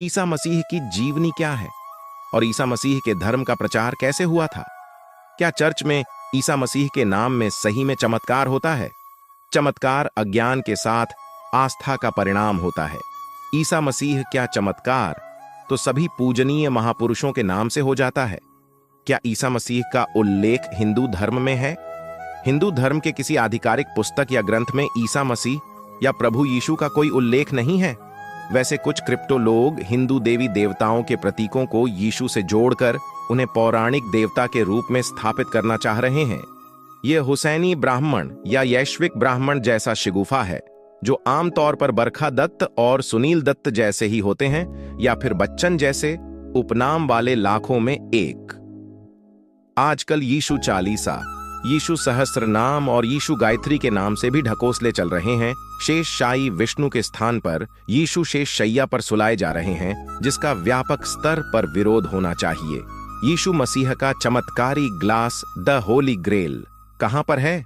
ईसा मसीह की जीवनी क्या है और ईसा मसीह के धर्म का प्रचार कैसे हुआ था? क्या चर्च में ईसा मसीह के नाम में सही में चमत्कार होता है? चमत्कार अज्ञान के साथ आस्था का परिणाम होता है। ईसा मसीह क्या चमत्कार तो सभी पूजनीय महापुरुषों के नाम से हो जाता है? क्या ईसा मसीह का उल्लेख हिंदू धर्म में है? हिंदू धर्म के किसी आधिकारिक पुस्तक या ग्रंथ में ईसा मसीह या प्रभु यीशु का कोई उल्लेख नहीं है। वैसे कुछ क्रिप्टो लोग हिंदू देवी देवताओं के प्रतीकों को यीशु से जोड़कर उन्हें पौराणिक देवता के रूप में स्थापित करना चाह रहे हैं। यह हुसैनी ब्राह्मण या वैश्विक ब्राह्मण जैसा शिगुफा है, जो आमतौर पर बरखा दत्त और सुनील दत्त जैसे ही होते हैं, या फिर बच्चन जैसे उपनाम वाले लाखों में एक। आजकल यीशु चालीसा, यीशु सहस्त्र नाम और यीशु गायत्री के नाम से भी ढकोसले चल रहे हैं। शेष शाही विष्णु के स्थान पर यीशु शेष शैया पर सुलाए जा रहे हैं, जिसका व्यापक स्तर पर विरोध होना चाहिए। यीशु मसीह का चमत्कारी ग्लास द होली ग्रेल कहां पर है?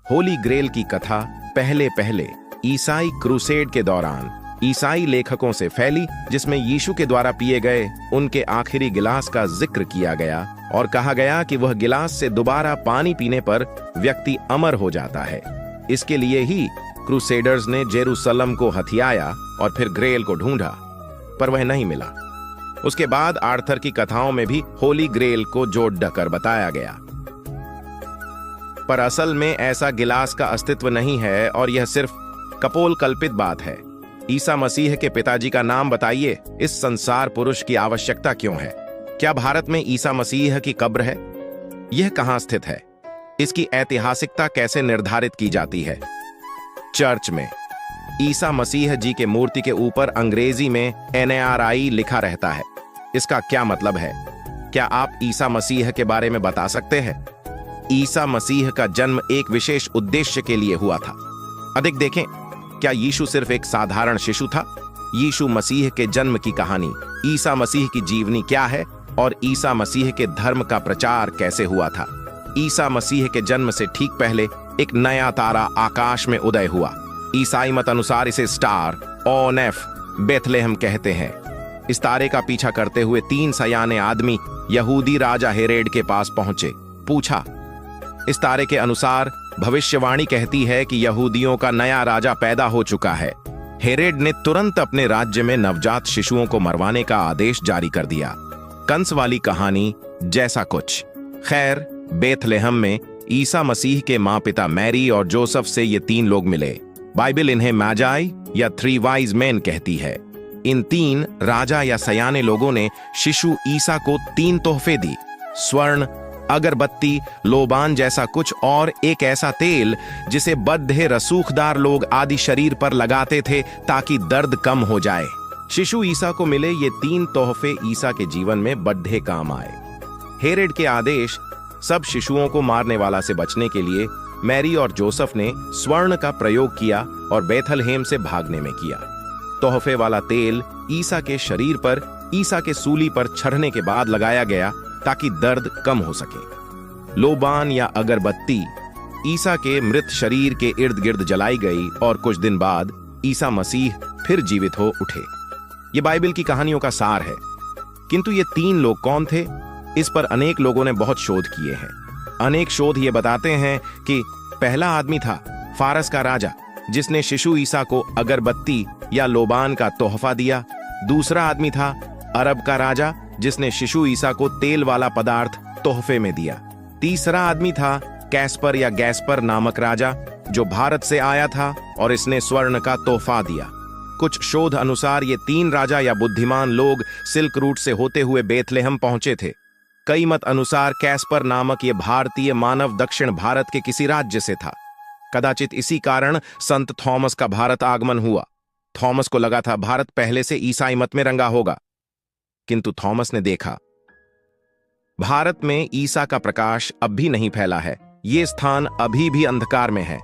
होली ग्रेल की कथा पहले पहले ईसाई क्रूसेड के दौरान ईसाई लेखकों से फैली, जिसमें यीशु के द्वारा पिए गए उनके आखिरी गिलास का जिक्र किया गया और कहा गया कि वह गिलास से दोबारा पानी पीने पर व्यक्ति अमर हो जाता है। इसके लिए ही क्रूसेडर्स ने जेरूसलम को हथियाया और फिर ग्रेल को ढूंढा, पर वह नहीं मिला। उसके बाद आर्थर की कथाओं में भी होली ग्रेल को जोड़ ढकर बताया गया, पर असल में ऐसा गिलास का अस्तित्व नहीं है और यह सिर्फ कपोल कल्पित बात है। ईसा मसीह के पिताजी का नाम बताइए। इस संसार पुरुष की आवश्यकता क्यों है? क्या भारत में ईसा मसीह की कब्र है? यह कहां स्थित है? इसकी ऐतिहासिकता कैसे निर्धारित की जाती है? चर्च में ईसा मसीह जी के मूर्ति के ऊपर अंग्रेजी में NARI लिखा रहता है। इसका क्या मतलब है? क्या आप ईसा मसीह के बारे में बता सकते हैं? ईसा मसीह का जन्म एक विशेष उद्देश्य के लिए हुआ था। अधिक देखें, क्या यीशु सिर्फ एक साधारण शिशु था? यीशु मसीह के जन्म की कहानी, ईसा मसीह की जीवनी क्या है और ईसा मसीह के धर्म का प्रचार कैसे हुआ था? ईसा मसीह के जन्म से ठीक पहले एक नया तारा आकाश में उदय हुआ। ईसाई मत अनुसार इसे स्टार ऑनेफ बेथलेहम कहते हैं। इस तारे का पीछा करते हुए 3 सयाने आदमी यहूदी राजा हेरोड के पास पहुंचे। पूछा, इस तारे के अनुसार भविष्यवाणी कहती है कि यहूदियों का नया राजा पैदा हो चुका है। हेरोड ने तुरंत अपने राज्य में नवजात शिशुओं को मरवाने का आदेश जारी कर दिया। कंस वाली कहानी जैसा कुछ। खैर, बेथलेहम में ईसा मसीह के माँ पिता मैरी और जोसेफ से ये 3 लोग मिले। बाइबल इन्हें मैजाई या 3 वाइज मैन कहती है। इन 3 राजा या सयाने लोगों ने शिशु ईसा को 3 तोहफे दी: स्वर्ण, अगरबत्ती, लोबान जैसा कुछ और एक ऐसा तेल जिसे बद्धे रसूखदार लोग आदि शरीर पर लगाते थे ताकि दर्द कम हो जाए। शिशु ईसा को मिले ये 3 तोहफे ईसा के जीवन में बड्ढे काम आए। हेरोड के आदेश सब शिशुओं को मारने वाला से बचने के लिए मैरी और जोसेफ ने स्वर्ण का प्रयोग किया और बेथलहेम से भागने में किया। तोहफे वाला तेल ईसा के शरीर पर ईसा के सूली पर चढ़ने के बाद लगाया गया ताकि दर्द कम हो सके। लोबान या अगरबत्ती ईसा के मृत शरीर के इर्द गिर्द जलाई गई और कुछ दिन बाद ईसा मसीह फिर जीवित हो उठे। ये बाइबल की कहानियों का सार है। किंतु ये 3 लोग कौन थे? इस पर अनेक लोगों ने बहुत शोध किए हैं। अनेक शोध ये बताते हैं कि पहला आदमी था फारस का राजा, जिसने शिशु ईसा को अगरबत्ती या लोबान का तोहफा दिया। दूसरा आदमी था अरब का राजा, जिसने शिशु ईसा को तेल वाला पदार्थ तोहफे में दिया। तीसरा आदमी था कैस्पर या गैस्पर नामक राजा, जो भारत से आया था और इसने स्वर्ण का तोहफा दिया। कुछ शोध अनुसार ये 3 राजा या बुद्धिमान लोग सिल्क रूट से होते हुए बेथलेहम पहुंचे थे। कई मत अनुसार कैस्पर नामक ये भारतीय मानव दक्षिण भारत के किसी राज्य से था। कदाचित इसी कारण संत थॉमस का भारत आगमन हुआ। थॉमस को लगा था भारत पहले से ईसाई मत में रंगा होगा, किंतु थॉमस ने देखा भारत में ईसा का प्रकाश अब भी नहीं फैला है। ये स्थान अभी भी अंधकार में है।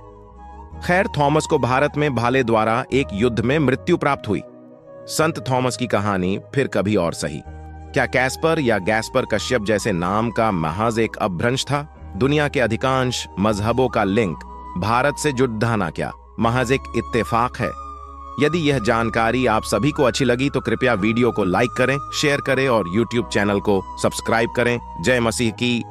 खैर, थॉमस को भारत में भाले द्वारा एक युद्ध में मृत्यु प्राप्त हुई। संत थॉमस की कहानी फिर कभी और सही। क्या कैस्पर या गैस्पर कश्यप जैसे नाम का महज एक अपभ्रंश था? दुनिया के अधिकांश मजहबों का लिंक भारत से जुड़ना क्या महज एक इत्तेफाक है? यदि यह जानकारी आप सभी को अच्छी लगी तो कृपया वीडियो को लाइक करें, शेयर करें और YouTube चैनल को सब्सक्राइब करें। जय मसीह की